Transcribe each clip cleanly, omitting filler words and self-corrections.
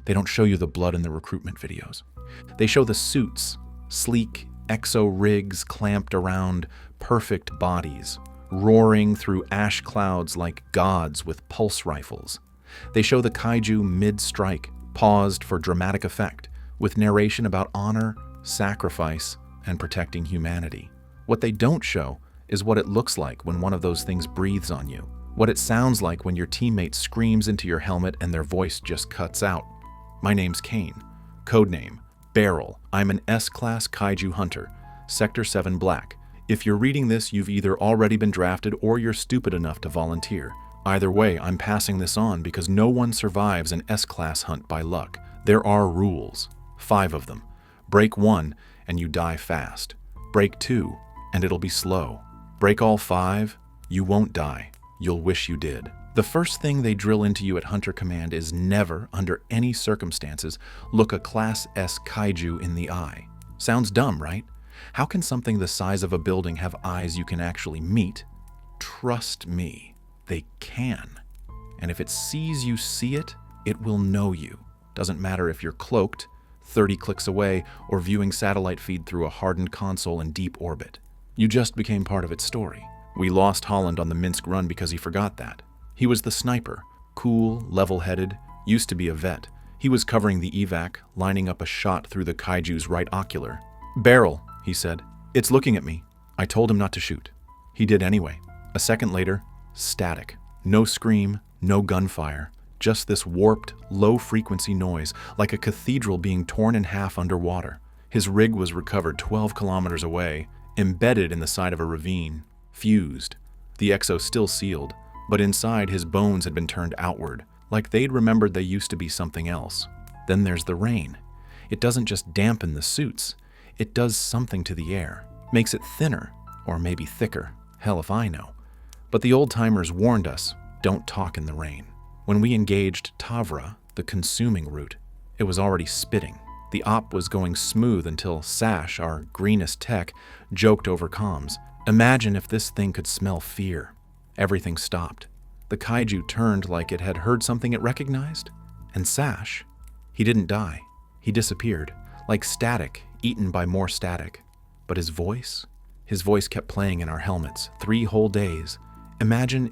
They don't show you the blood in the recruitment videos. They show the suits, sleek exo rigs clamped around perfect bodies, roaring through ash clouds like gods with pulse rifles. They show the kaiju mid-strike, paused for dramatic effect, with narration about honor, sacrifice, and protecting humanity. What they don't show is what it looks like when one of those things breathes on you, what it sounds like when your teammate screams into your helmet and their voice just cuts out. My name's Kane, codename Beryl. I'm an S-Class Kaiju Hunter, Sector 7 Black. If you're reading this, you've either already been drafted or you're stupid enough to volunteer. Either way, I'm passing this on because no one survives an S-Class hunt by luck. There are rules, 5 of them. Break 1 and you die fast. Break 2 and it'll be slow. Break all 5, you won't die. You'll wish you did. The first thing they drill into you at Hunter Command is never, under any circumstances, look a Class S Kaiju in the eye. Sounds dumb, right? How can something the size of a building have eyes you can actually meet? Trust me, they can. And if it sees you see it, it will know you. Doesn't matter if you're cloaked, 30 clicks away, or viewing satellite feed through a hardened console in deep orbit. You just became part of its story. We lost Holland on the Minsk run because he forgot that. He was the sniper, cool, level-headed, used to be a vet. He was covering the evac, lining up a shot through the kaiju's right ocular. "Beryl," he said. "It's looking at me." I told him not to shoot. He did anyway. A second later, static. No scream, no gunfire. Just this warped, low-frequency noise, like a cathedral being torn in half underwater. His rig was recovered 12 kilometers away, embedded in the side of a ravine, fused. The exo still sealed, but inside his bones had been turned outward, like they'd remembered they used to be something else. Then there's the rain. It doesn't just dampen the suits. It does something to the air. Makes it thinner, or maybe thicker. Hell if I know. But the old-timers warned us, don't talk in the rain. When we engaged Tavra, the consuming route, it was already spitting. The op was going smooth until Sash, our greenest tech, joked over comms. Imagine if this thing could smell fear. Everything stopped. The kaiju turned like it had heard something it recognized. And Sash, he didn't die. He disappeared, like static, eaten by more static. But his voice kept playing in our helmets, 3 whole days. Imagine,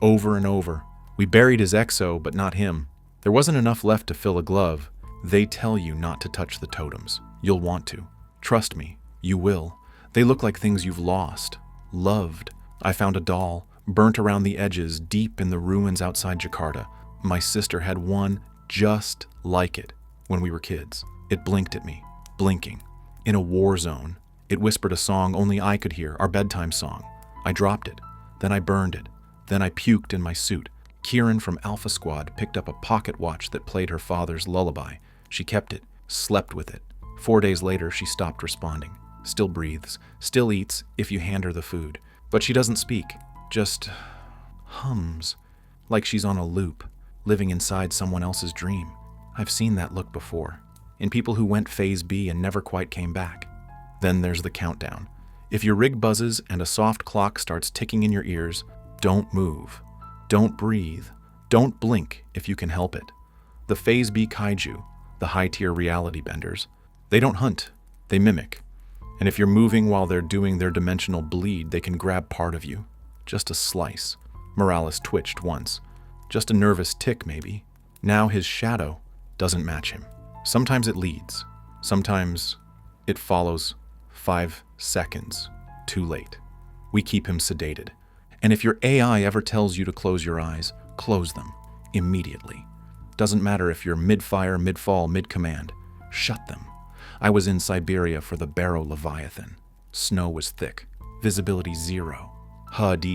over and over. We buried his exo, but not him. There wasn't enough left to fill a glove. They tell you not to touch the totems. You'll want to. Trust me, you will. They look like things you've lost, loved. I found a doll, burnt around the edges, deep in the ruins outside Jakarta. My sister had one just like it when we were kids. It blinked at me, blinking. In a war zone. It whispered a song only I could hear, our bedtime song. I dropped it. Then I burned it. Then I puked in my suit. Kieran from Alpha Squad picked up a pocket watch that played her father's lullaby. She kept it, slept with it. 4 days later, she stopped responding. Still breathes, still eats if you hand her the food. But she doesn't speak, just hums, like she's on a loop, living inside someone else's dream. I've seen that look before, in people who went Phase B and never quite came back. Then there's the countdown. If your rig buzzes and a soft clock starts ticking in your ears, don't move. Don't breathe. Don't blink if you can help it. The Phase B kaiju, the high-tier reality benders, they don't hunt, they mimic. And if you're moving while they're doing their dimensional bleed, they can grab part of you. Just a slice. Morales twitched once. Just a nervous tick, maybe. Now his shadow doesn't match him. Sometimes it leads. Sometimes it follows 5 seconds too late. We keep him sedated. And if your AI ever tells you to close your eyes, close them immediately. Doesn't matter if you're mid-fire, mid-fall, mid-command. Shut them. I was in Siberia for the Barrow Leviathan. Snow was thick. Visibility 0. HUD,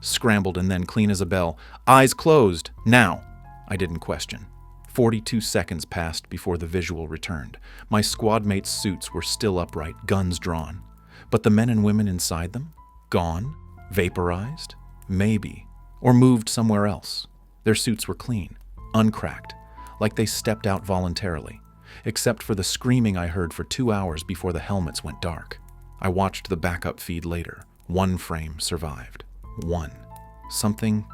scrambled and then clean as a bell. Eyes closed. Now. I didn't question. 42 seconds passed before the visual returned. My squad mates' suits were still upright, guns drawn. But the men and women inside them? Gone? Vaporized? Maybe. Or moved somewhere else. Their suits were clean, uncracked, like they stepped out voluntarily, except for the screaming I heard for 2 hours before the helmets went dark. I watched the backup feed later. 1 frame survived. 1. Something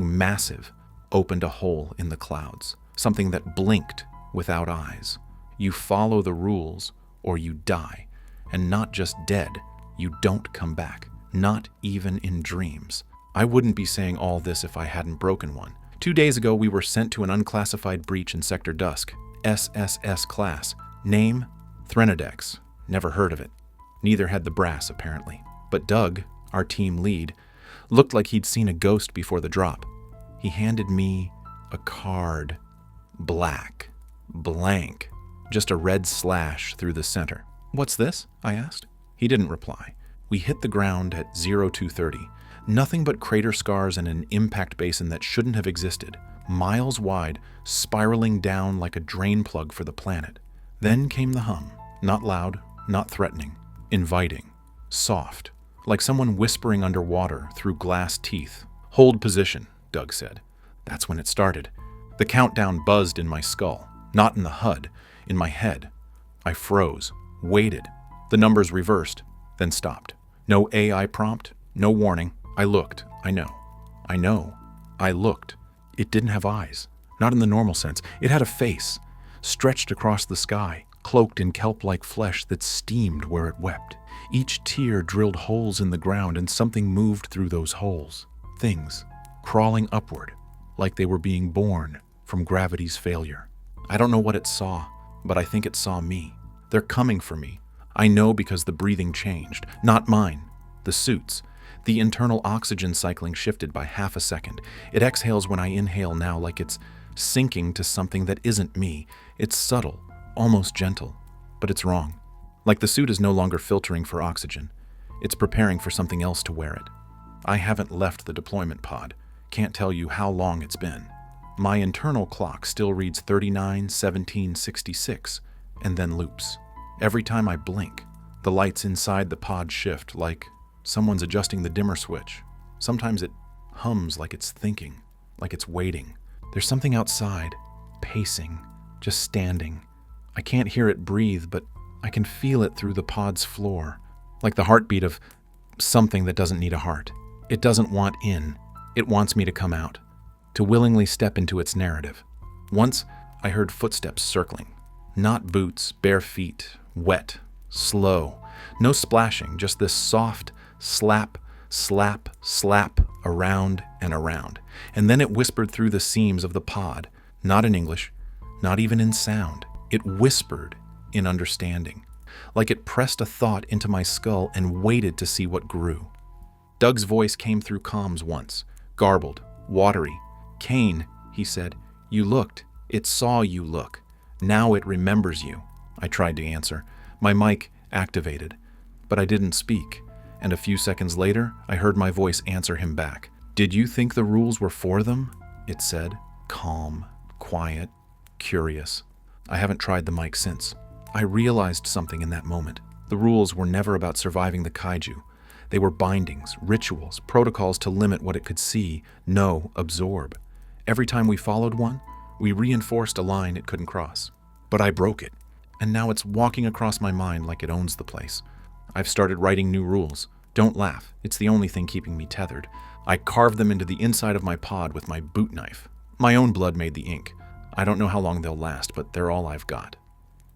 massive opened a hole in the clouds, something that blinked without eyes. You follow the rules or you die, and not just dead, you don't come back, not even in dreams. I wouldn't be saying all this if I hadn't broken one. 2 days ago, we were sent to an unclassified breach in Sector Dusk, SSS class. Name, Threnadex. Never heard of it. Neither had the brass, apparently. But Doug, our team lead, looked like he'd seen a ghost before the drop. He handed me a card. Black. Blank. Just a red slash through the center. "What's this?" I asked. He didn't reply. We hit the ground at 0230. Nothing but crater scars and an impact basin that shouldn't have existed, miles wide, spiraling down like a drain plug for the planet. Then came the hum. Not loud, not threatening. Inviting. Soft. Like someone whispering underwater through glass teeth. "Hold position," Doug said. That's when it started. The countdown buzzed in my skull. Not in the HUD, in my head. I froze. Waited. The numbers reversed, then stopped. No AI prompt, no warning. I looked. I know. I looked. It didn't have eyes. Not in the normal sense. It had a face, stretched across the sky, cloaked in kelp-like flesh that steamed where it wept. Each tear drilled holes in the ground, and something moved through those holes. Things, crawling upward, like they were being born from gravity's failure. I don't know what it saw, but I think it saw me. They're coming for me. I know because the breathing changed. Not mine. The suit's. The internal oxygen cycling shifted by half a second. It exhales when I inhale now, like it's sinking to something that isn't me. It's subtle, almost gentle, but it's wrong. Like the suit is no longer filtering for oxygen. It's preparing for something else to wear it. I haven't left the deployment pod. Can't tell you how long it's been. My internal clock still reads 39:17:66, and then loops. Every time I blink, the lights inside the pod shift, like someone's adjusting the dimmer switch. Sometimes it hums like it's thinking, like it's waiting. There's something outside, pacing, just standing. I can't hear it breathe, but I can feel it through the pod's floor, like the heartbeat of something that doesn't need a heart. It doesn't want in. It wants me to come out, to willingly step into its narrative. Once, I heard footsteps circling. Not boots, bare feet, wet, slow. No splashing, just this soft slap, slap, slap around and around. And then it whispered through the seams of the pod, not in English, not even in sound. It whispered in understanding, like it pressed a thought into my skull and waited to see what grew. Doug's voice came through comms once, garbled, watery. "Kane," he said, "you looked. It saw you look. Now it remembers you." I tried to answer. My mic activated, but I didn't speak. And a few seconds later, I heard my voice answer him back. "Did you think the rules were for them?" it said, calm, quiet, curious. I haven't tried the mic since. I realized something in that moment. The rules were never about surviving the kaiju. They were bindings, rituals, protocols to limit what it could see, know, absorb. Every time we followed one, we reinforced a line it couldn't cross. But I broke it, and now it's walking across my mind like it owns the place. I've started writing new rules. Don't laugh, it's the only thing keeping me tethered. I carved them into the inside of my pod with my boot knife. My own blood made the ink. I don't know how long they'll last, but they're all I've got.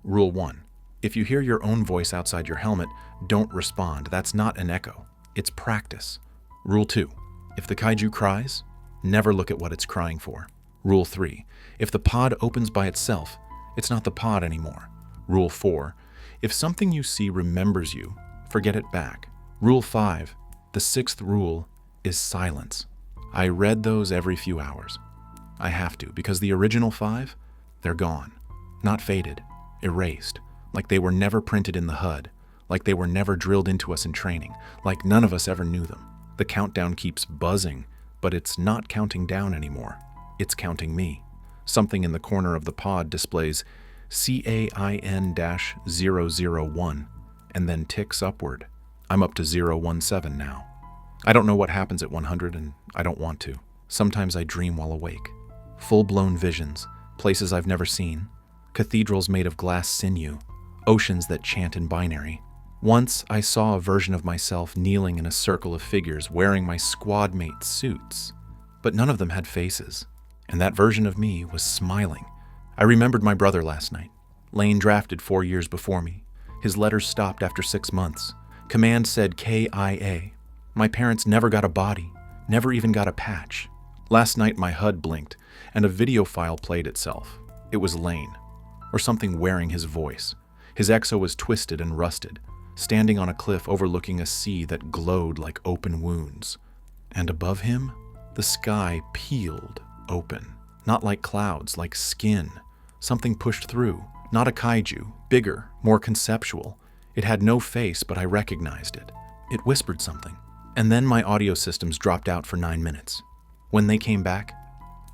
Rule 1. If you hear your own voice outside your helmet, don't respond. That's not an echo. It's practice. Rule 2. If the kaiju cries, never look at what it's crying for. Rule 3. If the pod opens by itself, it's not the pod anymore. Rule 4. If something you see remembers you, forget it back. Rule 5. The 6th rule is silence. I read those every few hours. I have to, because the original 5, they're gone. Not faded, erased, like they were never printed in the HUD, like they were never drilled into us in training, like none of us ever knew them. The countdown keeps buzzing, but it's not counting down anymore. It's counting me. Something in the corner of the pod displays CAIN-001 and then ticks upward. I'm up to 017 now. I don't know what happens at 100, and I don't want to. Sometimes I dream while awake. Full-blown visions, places I've never seen, cathedrals made of glass sinew, oceans that chant in binary. Once I saw a version of myself kneeling in a circle of figures wearing my squad mates' suits, but none of them had faces. and that version of me was smiling. I remembered my brother last night. Lane drafted 4 years before me. His letters stopped after 6 months. Command said KIA. My parents never got a body, never even got a patch. Last night my HUD blinked, and a video file played itself. It was Lane, or something wearing his voice. His exo was twisted and rusted, standing on a cliff overlooking a sea that glowed like open wounds. And above him, the sky peeled open, not like clouds, like skin. Something pushed through, not a kaiju, bigger, more conceptual. It had no face, but I recognized it. It whispered something. And then my audio systems dropped out for 9 minutes. When they came back,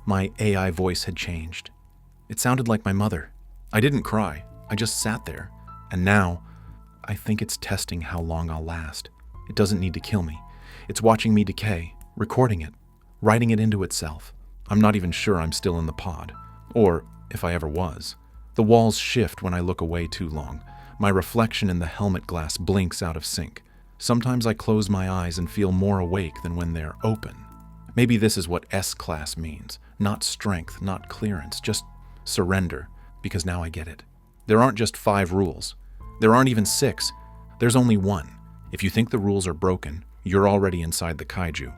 my AI voice had changed. It sounded like my mother. I didn't cry, I just sat there. And now, I think it's testing how long I'll last. It doesn't need to kill me. It's watching me decay, recording it, writing it into itself. I'm not even sure I'm still in the pod, or if I ever was. The walls shift when I look away too long. My reflection in the helmet glass blinks out of sync. Sometimes I close my eyes and feel more awake than when they're open. Maybe this is what S-class means. Not strength, not clearance, just surrender, because now I get it. There aren't just 5 rules. There aren't even 6. There's only 1. If you think the rules are broken, you're already inside the kaiju.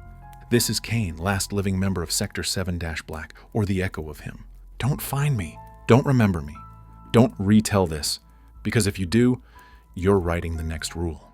This is Kane, last living member of Sector 7-Black, or the echo of him. Don't find me. Don't remember me. Don't retell this, because if you do, you're writing the next rule.